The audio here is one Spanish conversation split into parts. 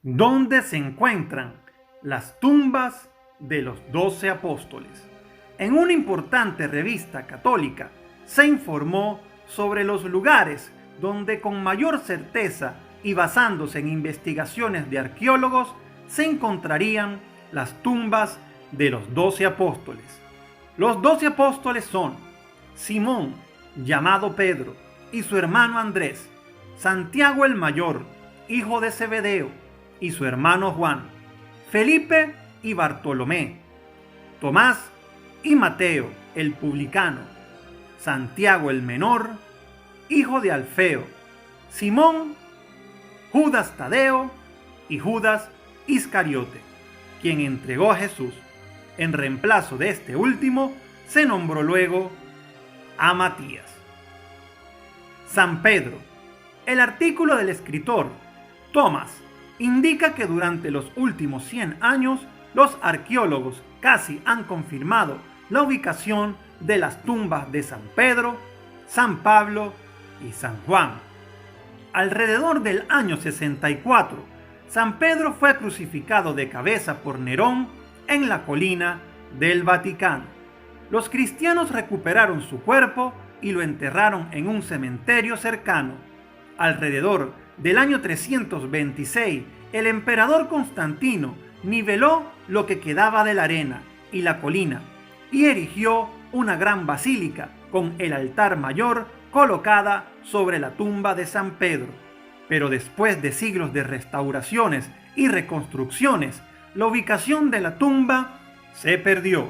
donde se encuentran las tumbas de los 12 apóstoles. En una importante revista católica se informó sobre los lugares donde con mayor certeza y basándose en investigaciones de arqueólogos se encontrarían las tumbas de los 12 apóstoles. Los 12 apóstoles son Simón, llamado Pedro, y su hermano Andrés, Santiago el Mayor, hijo de Zebedeo, y su hermano Juan, Felipe y Bartolomé, Tomás y Mateo el publicano, Santiago el Menor, hijo de Alfeo, Simón, Judas Tadeo y Judas Iscariote, quien entregó a Jesús. En reemplazo de este último, se nombró luego a Matías. San Pedro. El artículo del escritor Tomás indica que durante los últimos 100 años los arqueólogos casi han confirmado la ubicación de las tumbas de San Pedro, San Pablo y San Juan. Alrededor del año 64, San Pedro fue crucificado de cabeza por Nerón en la colina del Vaticano. Los cristianos recuperaron su cuerpo y lo enterraron en un cementerio cercano. Alrededor del año 326, el emperador Constantino niveló lo que quedaba de la arena y la colina y erigió una gran basílica con el altar mayor colocada sobre la tumba de San Pedro. Pero después de siglos de restauraciones y reconstrucciones, la ubicación de la tumba se perdió.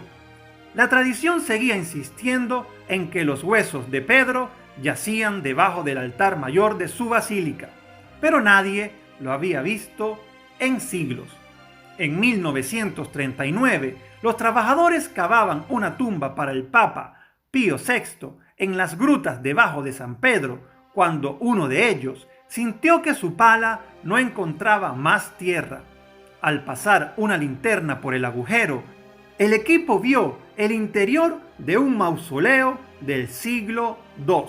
La tradición seguía insistiendo en que los huesos de Pedro yacían debajo del altar mayor de su basílica, pero nadie lo había visto en siglos. En 1939, los trabajadores cavaban una tumba para el Papa Pío VI en las grutas debajo de San Pedro, cuando uno de ellos sintió que su pala no encontraba más tierra. Al pasar una linterna por el agujero, el equipo vio el interior de un mausoleo del siglo II.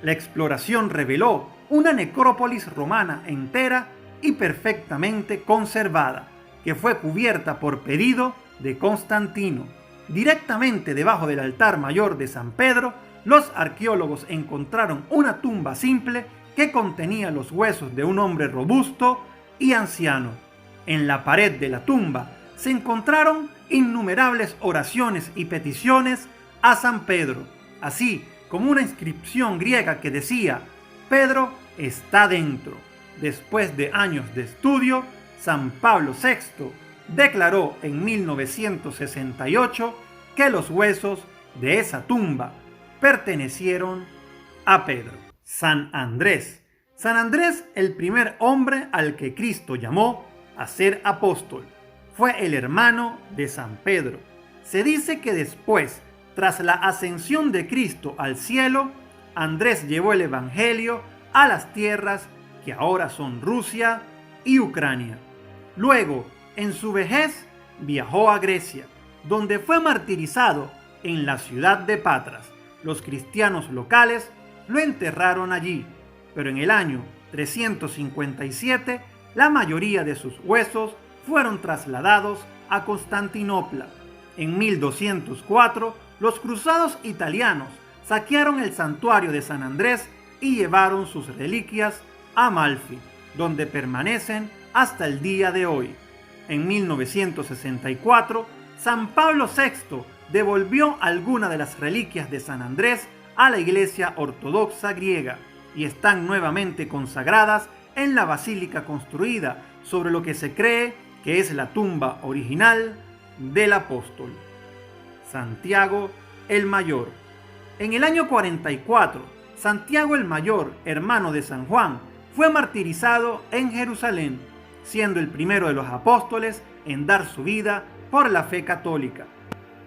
La exploración reveló una necrópolis romana entera y perfectamente conservada, que fue cubierta por pedido de Constantino. Directamente debajo del altar mayor de San Pedro, los arqueólogos encontraron una tumba simple que contenía los huesos de un hombre robusto y anciano. En la pared de la tumba se encontraron innumerables oraciones y peticiones a San Pedro, así como una inscripción griega que decía: Pedro está dentro. Después de años de estudio, San Pablo VI declaró en 1968 que los huesos de esa tumba pertenecieron a Pedro. San Andrés. San Andrés, el primer hombre al que Cristo llamó a ser apóstol, fue el hermano de San Pedro. Se dice que después, tras la ascensión de Cristo al cielo, Andrés llevó el evangelio a las tierras que ahora son Rusia y Ucrania. Luego, en su vejez, viajó a Grecia, donde fue martirizado en la ciudad de Patras. Los cristianos locales lo enterraron allí, pero en el año 357 la mayoría de sus huesos fueron trasladados a Constantinopla. En 1204, los cruzados italianos saquearon el santuario de San Andrés y llevaron sus reliquias a Amalfi, donde permanecen hasta el día de hoy. En 1964, San Pablo VI devolvió algunas de las reliquias de San Andrés a la Iglesia Ortodoxa griega y están nuevamente consagradas en la basílica construida sobre lo que se cree que es la tumba original del apóstol. Santiago el Mayor. En el año 44, Santiago el Mayor, hermano de San Juan, fue martirizado en Jerusalén, siendo el primero de los apóstoles en dar su vida por la fe católica.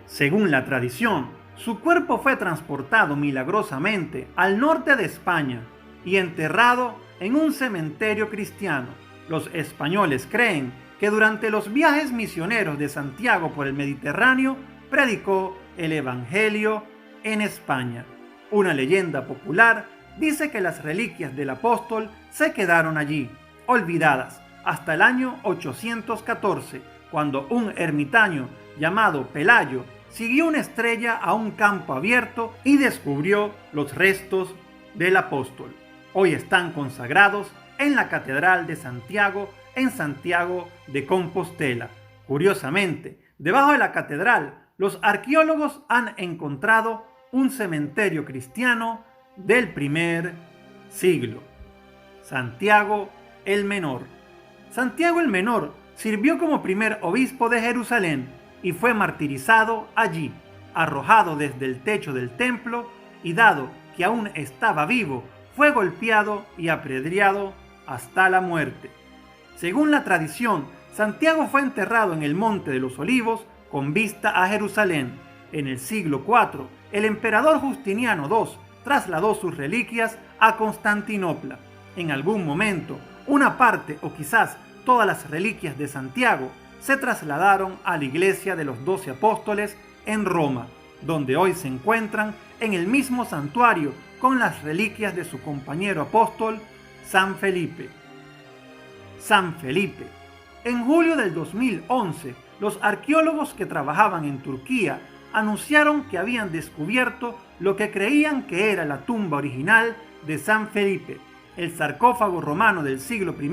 Según la tradición, su cuerpo fue transportado milagrosamente al norte de España y enterrado en un cementerio cristiano. Los españoles creen que durante los viajes misioneros de Santiago por el Mediterráneo predicó el Evangelio en España. Una leyenda popular dice que las reliquias del apóstol se quedaron allí, olvidadas, hasta el año 814, cuando un ermitaño llamado Pelayo siguió una estrella a un campo abierto y descubrió los restos del apóstol. Hoy están consagrados en la Catedral de Santiago, en Santiago de Compostela. Curiosamente, debajo de la catedral, los arqueólogos han encontrado un cementerio cristiano del primer siglo. Santiago el Menor. Santiago el Menor sirvió como primer obispo de Jerusalén y fue martirizado allí, arrojado desde el techo del templo y, dado que aún estaba vivo, fue golpeado y apedreado hasta la muerte. Según la tradición, Santiago fue enterrado en el Monte de los Olivos con vista a Jerusalén. En el siglo IV, el emperador Justiniano II trasladó sus reliquias a Constantinopla. En algún momento, una parte o quizás todas las reliquias de Santiago se trasladaron a la iglesia de los 12 apóstoles en Roma, donde hoy se encuentran en el mismo santuario con las reliquias de su compañero apóstol, San Felipe. San Felipe. En julio del 2011, los arqueólogos que trabajaban en Turquía anunciaron que habían descubierto lo que creían que era la tumba original de San Felipe. El sarcófago romano del siglo I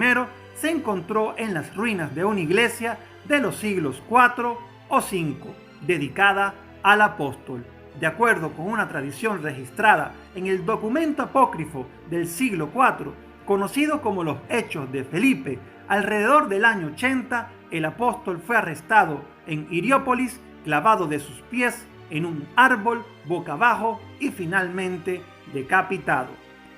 se encontró en las ruinas de una iglesia de los siglos IV o V, dedicada al apóstol. De acuerdo con una tradición registrada en el documento apócrifo del siglo IV, conocido como los Hechos de Felipe, alrededor del año 80, el apóstol fue arrestado en Hiriópolis, clavado de sus pies en un árbol boca abajo y finalmente decapitado.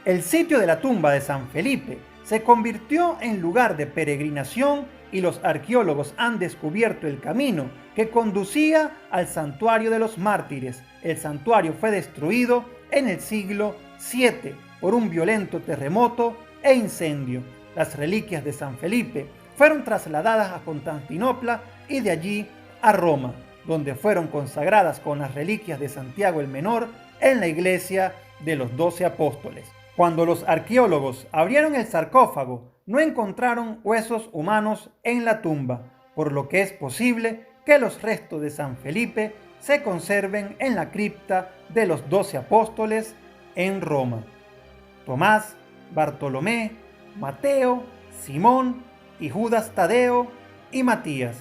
El sitio de la tumba de San Felipe se convirtió en lugar de peregrinación y los arqueólogos han descubierto el camino que conducía al santuario de los mártires. El santuario fue destruido en el siglo VII por un violento terremoto e incendio. Las reliquias de San Felipe fueron trasladadas a Constantinopla y de allí a Roma, donde fueron consagradas con las reliquias de Santiago el Menor en la iglesia de los 12 apóstoles. Cuando los arqueólogos abrieron el sarcófago, no encontraron huesos humanos en la tumba, por lo que es posible que los restos de San Felipe se conserven en la cripta de los 12 apóstoles en Roma. Tomás, Bartolomé, Mateo, Simón y Judas Tadeo y Matías.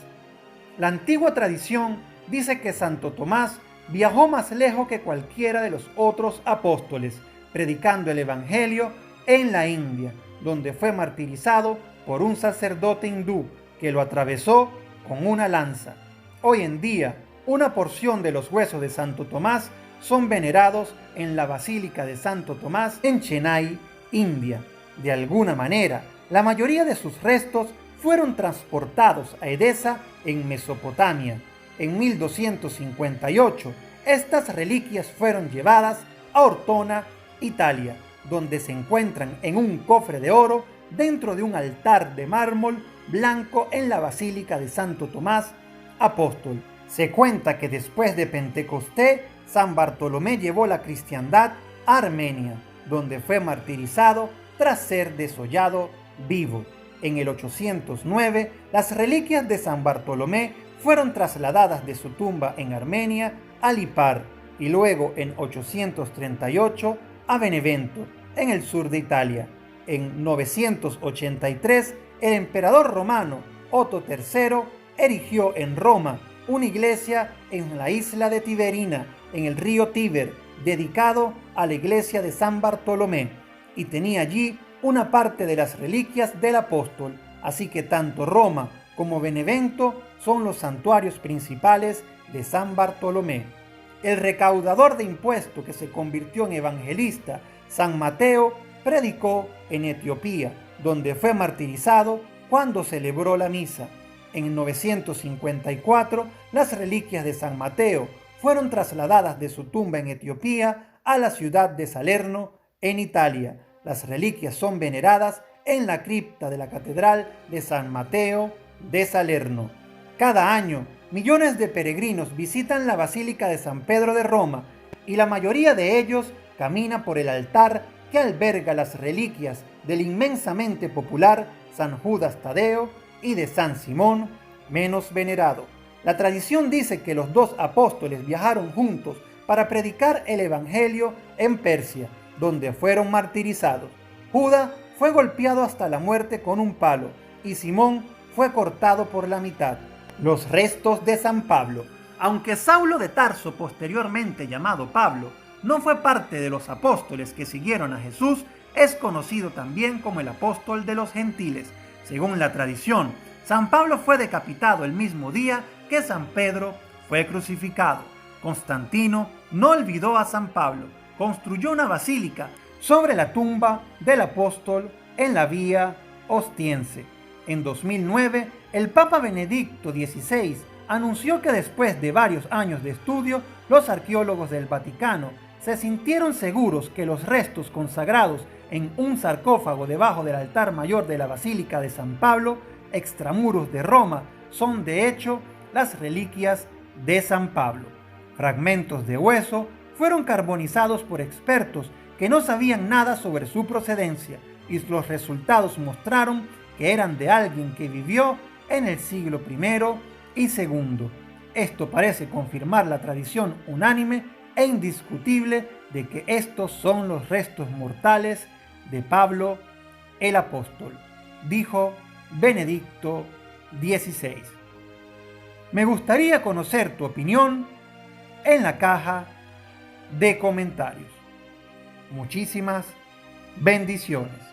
La antigua tradición dice que Santo Tomás viajó más lejos que cualquiera de los otros apóstoles, predicando el Evangelio en la India, donde fue martirizado por un sacerdote hindú que lo atravesó con una lanza. Hoy en día, una porción de los huesos de Santo Tomás son venerados en la Basílica de Santo Tomás en Chennai, India. De alguna manera, la mayoría de sus restos fueron transportados a Edesa en Mesopotamia. En 1258, estas reliquias fueron llevadas a Ortona, Italia, donde se encuentran en un cofre de oro dentro de un altar de mármol blanco en la Basílica de Santo Tomás Apóstol. Se cuenta que después de Pentecostés, San Bartolomé llevó la cristiandad a Armenia, donde fue martirizado tras ser desollado vivo. En el 809, las reliquias de San Bartolomé fueron trasladadas de su tumba en Armenia a Lipar y luego en 838 a Benevento, en el sur de Italia. En 983, el emperador romano Otto III erigió en Roma una iglesia en la isla de Tiberina, en el río Tíber, dedicado a la iglesia de San Bartolomé, y tenía allí una parte de las reliquias del apóstol, así que tanto Roma como Benevento son los santuarios principales de San Bartolomé. El recaudador de impuestos que se convirtió en evangelista, San Mateo, predicó en Etiopía, donde fue martirizado cuando celebró la misa. En 954, las reliquias de San Mateo fueron trasladadas de su tumba en Etiopía a la ciudad de Salerno, en Italia. Las reliquias son veneradas en la cripta de la Catedral de San Mateo de Salerno. Cada año, millones de peregrinos visitan la Basílica de San Pedro de Roma y la mayoría de ellos camina por el altar que alberga las reliquias del inmensamente popular San Judas Tadeo y de San Simón, menos venerado. La tradición dice que los dos apóstoles viajaron juntos para predicar el Evangelio en Persia, donde fueron martirizados. Judas fue golpeado hasta la muerte con un palo y Simón fue cortado por la mitad. Los restos de San Pablo. Aunque Saulo de Tarso, posteriormente llamado Pablo, no fue parte de los apóstoles que siguieron a Jesús, es conocido también como el apóstol de los gentiles. Según la tradición, San Pablo fue decapitado el mismo día que San Pedro fue crucificado. Constantino no olvidó a San Pablo, construyó una basílica sobre la tumba del apóstol en la Vía Ostiense. En 2009, el Papa Benedicto XVI anunció que después de varios años de estudio, los arqueólogos del Vaticano se sintieron seguros que los restos consagrados en un sarcófago debajo del altar mayor de la Basílica de San Pablo, extramuros de Roma, son de hecho las reliquias de San Pablo. Fragmentos de hueso fueron carbonizados por expertos que no sabían nada sobre su procedencia y los resultados mostraron que eran de alguien que vivió en el siglo I y II. Esto parece confirmar la tradición unánime e indiscutible de que estos son los restos mortales de Pablo el apóstol, dijo Benedicto XVI. Me gustaría conocer tu opinión en la caja de comentarios. Muchísimas bendiciones.